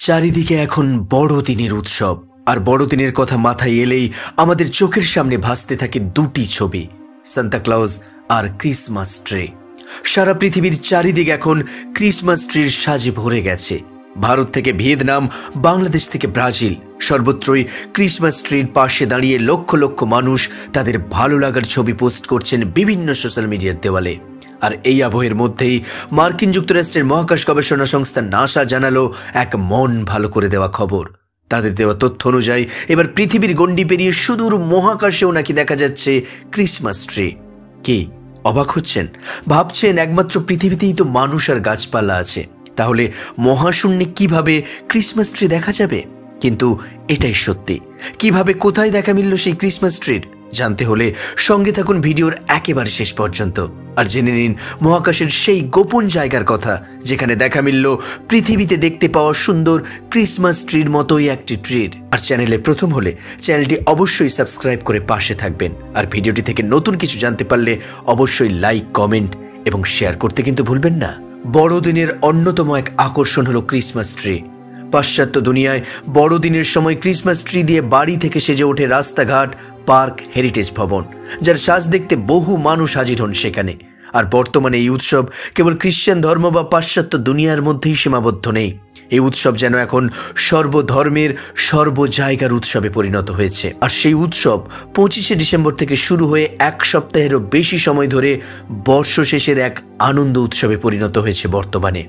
চারিদিকে এখন বড়দিনের উৎসব, আর বড়দিনের কথা মাথায় এলেই আমাদের চোখের সামনে ভাসতে থাকে দুটি ছবি, সান্তা ক্লজ আর ক্রিসমাস ট্রি। সারা পৃথিবীর চারিদিকে এখন ক্রিসমাস ট্রির সাজে ভরে গেছে। ভারত থেকে ভিয়েতনাম, বাংলাদেশ থেকে ব্রাজিল, সর্বত্রই ক্রিসমাস ট্রির পাশে দাঁড়িয়ে লক্ষ লক্ষ মানুষ তাদের ভালো লাগার ছবি পোস্ট করছেন বিভিন্ন সোশ্যাল মিডিয়ার দেওয়ালে। আর এই আবহের মধ্যেই মার্কিন যুক্তরাষ্ট্রের মহাকাশ গবেষণা সংস্থা নাসা জানালো এক মন ভালো করে দেওয়া খবর। তাদের দেওয়া তথ্য অনুযায়ী এবার পৃথিবীর গণ্ডি পেরিয়ে সুদূর মহাকাশেও নাকি দেখা যাচ্ছে ক্রিসমাস ট্রি। কি অবাক হচ্ছেন? ভাবছেন একমাত্র পৃথিবীতেই তো মানুষ আর গাছপালা আছে, তাহলে মহাশূন্যে কিভাবে ক্রিসমাস ট্রি দেখা যাবে? কিন্তু এটাই সত্যি। কিভাবে, কোথায় দেখা মিলল সেই ক্রিসমাস ট্রির? জানতে হলে সঙ্গে থাকুন ভিডিওর একেবারে শেষ পর্যন্ত, আর জেনে নিন মহাকাশের সেই গোপন জায়গার কথা যেখানে দেখা মিলল পৃথিবীতে দেখতে পাওয়া সুন্দর ক্রিসমাস ট্রির মতোই একটি ট্রির। আর চ্যানেলে প্রথম হলে চ্যানেলটি অবশ্যই সাবস্ক্রাইব করে পাশে থাকবেন। আর ভিডিওটি থেকে নতুন কিছু জানতে পারলে অবশ্যই লাইক, কমেন্ট এবং শেয়ার করতে কিন্তু ভুলবেন না। বড়দিনের অন্যতম এক আকর্ষণ হলো ক্রিসমাস ট্রি। পাশ্চাত্য দুনিয়ায় বড়দিনের সময় ক্রিসমাস ট্রি দিয়ে বাড়ি থেকে সেজে ওঠে রাস্তাঘাট, পার্ক, হেরিটেজ ভবন, যার সাজ দেখতে বহু মানুষ হাজির হন সেখানে। আর বর্তমানে এই উৎসব কেবল খ্রিস্টান ধর্ম বা পাশ্চাত্য দুনিয়ার মধ্যেই সীমাবদ্ধ নেই। এই উৎসব যেন এখন সর্বধর্মের, সর্ব জায়গার উৎসবে পরিণত হয়েছে। আর সেই উৎসব 25শে ডিসেম্বর থেকে শুরু হয়ে এক সপ্তাহেরও বেশি সময় ধরে বর্ষ শেষের এক আনন্দ উৎসবে পরিণত হয়েছে বর্তমানে।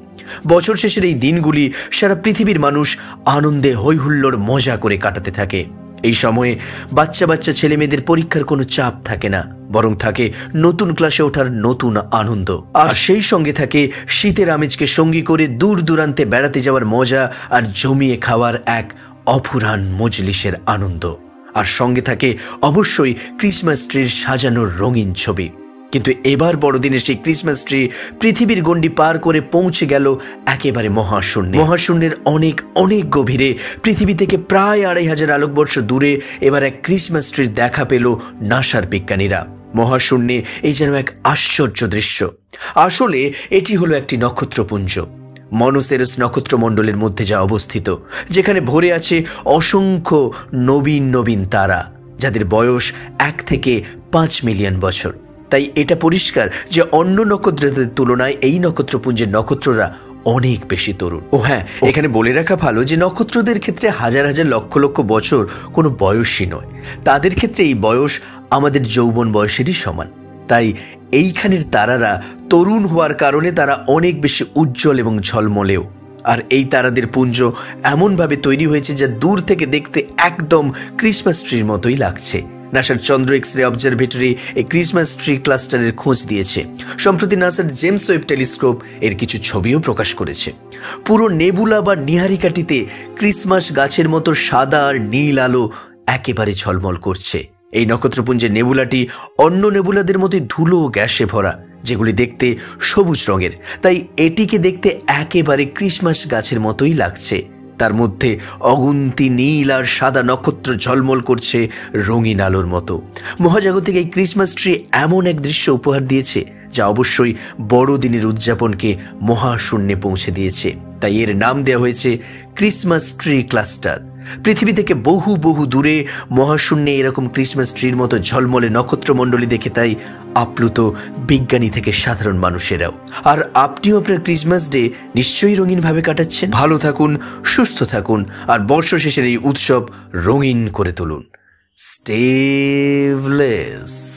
বছর শেষের এই দিনগুলি সারা পৃথিবীর মানুষ আনন্দে হৈহুল্লোড় মজা করে কাটাতে থাকে। এই সময়ে বাচ্চা বাচ্চা ছেলে মেয়েদের পরীক্ষার কোনো চাপ থাকে না, বরং থাকে নতুন ক্লাসে ওঠার নতুন আনন্দ। আর সেই সঙ্গে থাকে শীতের আমেজকে সঙ্গী করে দূর দূরান্তে বেড়াতে যাওয়ার মজা আর জমিয়ে খাওয়ার এক অফুরান মজলিসের আনন্দ। আর সঙ্গে থাকে অবশ্যই ক্রিসমাস ট্রির সাজানোর রঙিন ছবি। কিন্তু এবার বড়দিনে সেই ক্রিসমাস ট্রি পৃথিবীর গণ্ডি পার করে পৌঁছে গেল একেবারে মহাশূন্যে। মহাশূন্যের অনেক অনেক গভীরে, পৃথিবী থেকে প্রায় 2500 আলোকবর্ষ দূরে এবার এক ক্রিসমাস ট্রির দেখা পেল নাসার বিজ্ঞানীরা। মহাশূন্যে এই যেন এক আশ্চর্য দৃশ্য। আসলে এটি হলো একটি নক্ষত্রপুঞ্জ, মনোসেরাস নক্ষত্রমণ্ডলের মধ্যে যা অবস্থিত, যেখানে ভরে আছে অসংখ্য নবীন নবীন তারা, যাদের বয়স 1 থেকে 5 মিলিয়ন বছর। তাই এটা পরিষ্কার যে অন্য নক্ষত্রদের তুলনায় এই নক্ষত্রপুঞ্জের নক্ষত্ররা অনেক বেশি তরুণ। ও হ্যাঁ, এখানে বলে রাখা ভালো যে নক্ষত্রদের ক্ষেত্রে হাজার হাজার লক্ষ লক্ষ বছর কোনো বয়সই নয়। তাদের ক্ষেত্রে এই বয়স আমাদের যৌবন বয়সেরই সমান। তাই এইখানের তারারা তরুণ হওয়ার কারণে তারা অনেক বেশি উজ্জ্বল এবং ঝলমলেও। আর এই তারাদের পুঞ্জ এমনভাবে তৈরি হয়েছে যা দূর থেকে দেখতে একদম ক্রিসমাস ট্রির মতোই লাগছে। নাসার চন্দ্র এক্স-রে অবজারভেটরি এই ক্রিসমাস ট্রি ক্লাস্টারের খোঁজ দিয়েছে। সম্প্রতি নাসার জেমস ওয়েব টেলিস্কোপ এর কিছু ছবিও প্রকাশ করেছে। পুরো নেবুলা বা নীহারিকাটিতে ক্রিসমাস গাছের মতো সাদা আর নীল আলো একেবারে ঝলমল করছে। এই নক্ষত্রপুঞ্জের নেবুলাটি অন্য নেবুলাদের মতোই ধুলো ও গ্যাসে ভরা, যেগুলি দেখতে সবুজ রঙের। তাই এটিকে দেখতে একেবারে ক্রিসমাস গাছের মতোই লাগছে। তার মধ্যে অগুন্তি নীল আর সাদা নক্ষত্র ঝলমল করছে রঙিন আলোর মতো। মহাজাগতিক এই ক্রিসমাস ট্রি এমন এক দৃশ্য উপহার দিয়েছে যা অবশ্যই বড়দিনের উদযাপনকে মহাশূন্যে পৌঁছে দিয়েছে। তাই এর নাম দেওয়া হয়েছে ক্রিসমাস ট্রি ক্লাস্টার। পৃথিবী থেকে বহু বহু দূরে মহাশূন্যে এরকম ক্রিসমাস ট্রির মতো ঝলমলে নক্ষত্রমণ্ডলী দেখে তাই আপ্লুত বিজ্ঞানী থেকে সাধারণ মানুষেরাও। আর আপনিও আপনার ক্রিসমাস ডে নিশ্চয়ই রঙিনভাবে কাটাচ্ছেন। ভালো থাকুন, সুস্থ থাকুন, আর বর্ষ শেষের এই উৎসব রঙিন করে তুলুন। Stay blessed.